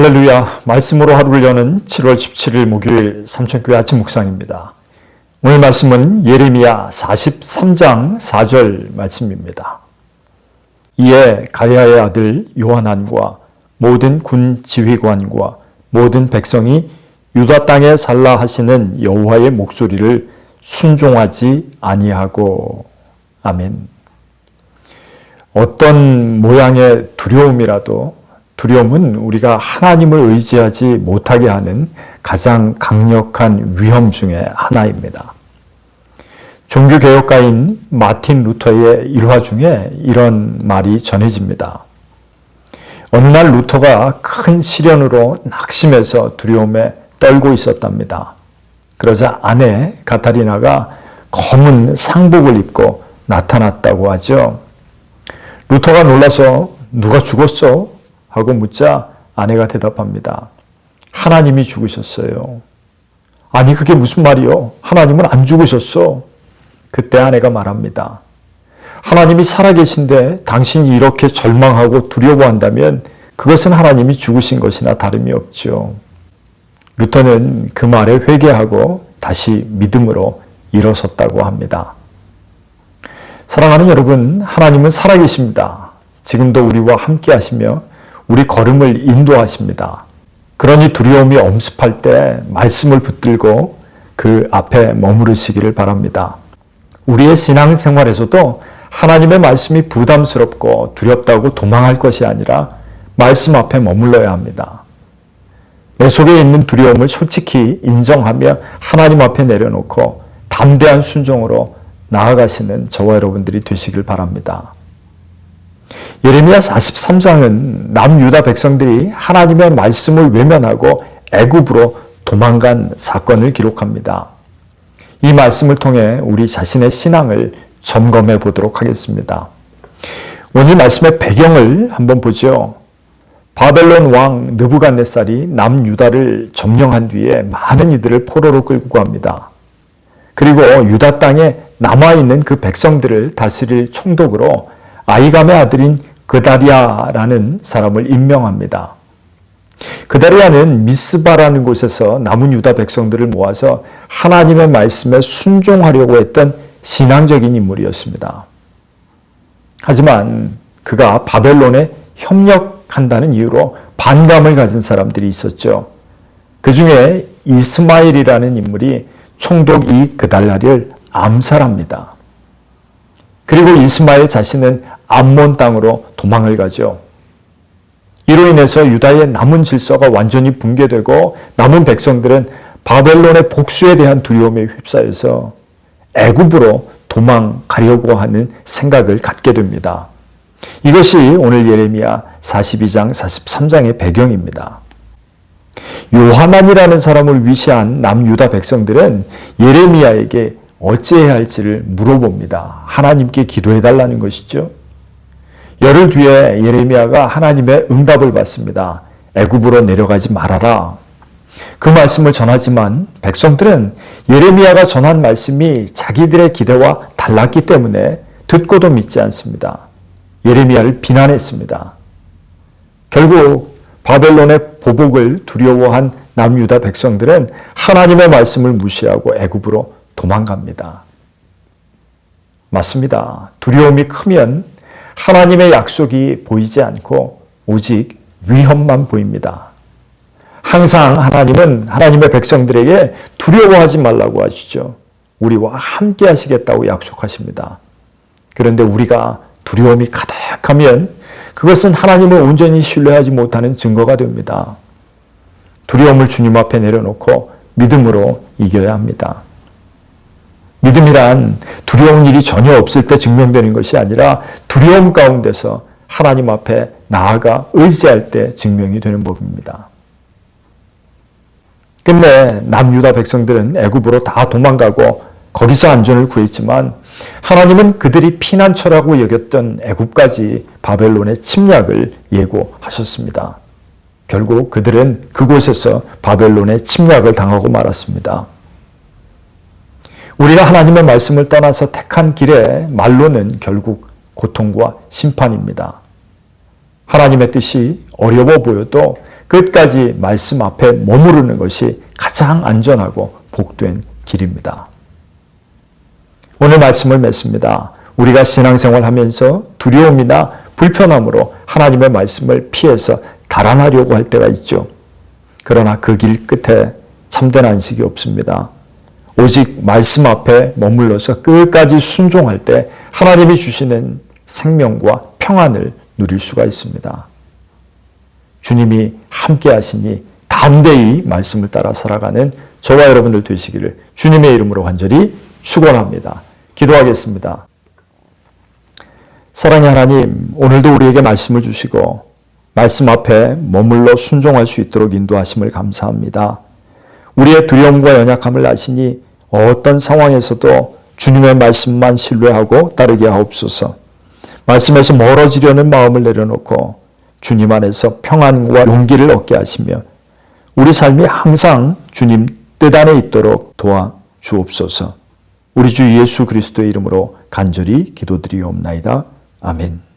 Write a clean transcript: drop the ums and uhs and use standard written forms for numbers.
할렐루야, 말씀으로 하루를 여는 7월 17일 목요일 삼천교회 아침 묵상입니다. 오늘 말씀은 예레미야 43장 4절 말씀입니다. 이에 가야의 아들 요하난과 모든 군 지휘관과 모든 백성이 유다 땅에 살라 하시는 여호와의 목소리를 순종하지 아니하고. 아멘. 어떤 모양의 두려움은 우리가 하나님을 의지하지 못하게 하는 가장 강력한 위험 중에 하나입니다. 종교개혁가인 마틴 루터의 일화 중에 이런 말이 전해집니다. 어느 날 루터가 큰 시련으로 낙심해서 두려움에 떨고 있었답니다. 그러자 아내 가타리나가 검은 상복을 입고 나타났다고 하죠. 루터가 놀라서 누가 죽었어? 하고 묻자 아내가 대답합니다. 하나님이 죽으셨어요. 아니 그게 무슨 말이요? 하나님은 안 죽으셨어. 그때 아내가 말합니다. 하나님이 살아계신데 당신이 이렇게 절망하고 두려워한다면 그것은 하나님이 죽으신 것이나 다름이 없죠. 루터는 그 말에 회개하고 다시 믿음으로 일어섰다고 합니다. 사랑하는 여러분, 하나님은 살아계십니다. 지금도 우리와 함께 하시며 우리 걸음을 인도하십니다. 그러니 두려움이 엄습할 때 말씀을 붙들고 그 앞에 머무르시기를 바랍니다. 우리의 신앙생활에서도 하나님의 말씀이 부담스럽고 두렵다고 도망할 것이 아니라 말씀 앞에 머물러야 합니다. 내 속에 있는 두려움을 솔직히 인정하며 하나님 앞에 내려놓고 담대한 순종으로 나아가시는 저와 여러분들이 되시길 바랍니다. 예레미야 43장은 남유다 백성들이 하나님의 말씀을 외면하고 애굽으로 도망간 사건을 기록합니다. 이 말씀을 통해 우리 자신의 신앙을 점검해 보도록 하겠습니다. 오늘 말씀의 배경을 한번 보죠. 바벨론 왕 느부갓네살이 남유다를 점령한 뒤에 많은 이들을 포로로 끌고 갑니다. 그리고 유다 땅에 남아있는 그 백성들을 다스릴 총독으로 아히감의 아들인 그다리아라는 사람을 임명합니다. 그다리아는 미스바라는 곳에서 남은 유다 백성들을 모아서 하나님의 말씀에 순종하려고 했던 신앙적인 인물이었습니다. 하지만 그가 바벨론에 협력한다는 이유로 반감을 가진 사람들이 있었죠. 그 중에 이스마엘이라는 인물이 총독 이 그달랴를 암살합니다. 그리고 이스마엘 자신은 암몬 땅으로 도망을 가죠. 이로 인해서 유다의 남은 질서가 완전히 붕괴되고 남은 백성들은 바벨론의 복수에 대한 두려움에 휩싸여서 애굽으로 도망가려고 하는 생각을 갖게 됩니다. 이것이 오늘 예레미야 42장 43장의 배경입니다. 요하난이라는 사람을 위시한 남유다 백성들은 예레미야에게 어찌해야 할지를 물어봅니다. 하나님께 기도해달라는 것이죠. 열흘 뒤에 예레미야가 하나님의 응답을 받습니다. 애굽으로 내려가지 말아라. 그 말씀을 전하지만 백성들은 예레미야가 전한 말씀이 자기들의 기대와 달랐기 때문에 듣고도 믿지 않습니다. 예레미야를 비난했습니다. 결국 바벨론의 보복을 두려워한 남유다 백성들은 하나님의 말씀을 무시하고 애굽으로 도망갑니다. 맞습니다. 두려움이 크면 하나님의 약속이 보이지 않고 오직 위험만 보입니다. 항상 하나님은 하나님의 백성들에게 두려워하지 말라고 하시죠. 우리와 함께 하시겠다고 약속하십니다. 그런데 우리가 두려움이 가득하면 그것은 하나님을 온전히 신뢰하지 못하는 증거가 됩니다. 두려움을 주님 앞에 내려놓고 믿음으로 이겨야 합니다. 믿음이란 두려운 일이 전혀 없을 때 증명되는 것이 아니라 두려움 가운데서 하나님 앞에 나아가 의지할 때 증명이 되는 법입니다. 끝내 남유다 백성들은 애굽으로 다 도망가고 거기서 안전을 구했지만 하나님은 그들이 피난처라고 여겼던 애굽까지 바벨론의 침략을 예고하셨습니다. 결국 그들은 그곳에서 바벨론의 침략을 당하고 말았습니다. 우리가 하나님의 말씀을 떠나서 택한 길에 말로는 결국 고통과 심판입니다. 하나님의 뜻이 어려워 보여도 끝까지 말씀 앞에 머무르는 것이 가장 안전하고 복된 길입니다. 오늘 말씀을 맺습니다. 우리가 신앙생활하면서 두려움이나 불편함으로 하나님의 말씀을 피해서 달아나려고 할 때가 있죠. 그러나 그 길 끝에 참된 안식이 없습니다. 오직 말씀 앞에 머물러서 끝까지 순종할 때 하나님이 주시는 생명과 평안을 누릴 수가 있습니다. 주님이 함께 하시니 담대히 말씀을 따라 살아가는 저와 여러분들 되시기를 주님의 이름으로 간절히 축원합니다. 기도하겠습니다. 사랑의 하나님, 오늘도 우리에게 말씀을 주시고 말씀 앞에 머물러 순종할 수 있도록 인도하심을 감사합니다. 우리의 두려움과 연약함을 아시니 어떤 상황에서도 주님의 말씀만 신뢰하고 따르게 하옵소서. 말씀에서 멀어지려는 마음을 내려놓고 주님 안에서 평안과 용기를 얻게 하시며 우리 삶이 항상 주님 뜻 안에 있도록 도와 주옵소서. 우리 주 예수 그리스도의 이름으로 간절히 기도드리옵나이다. 아멘.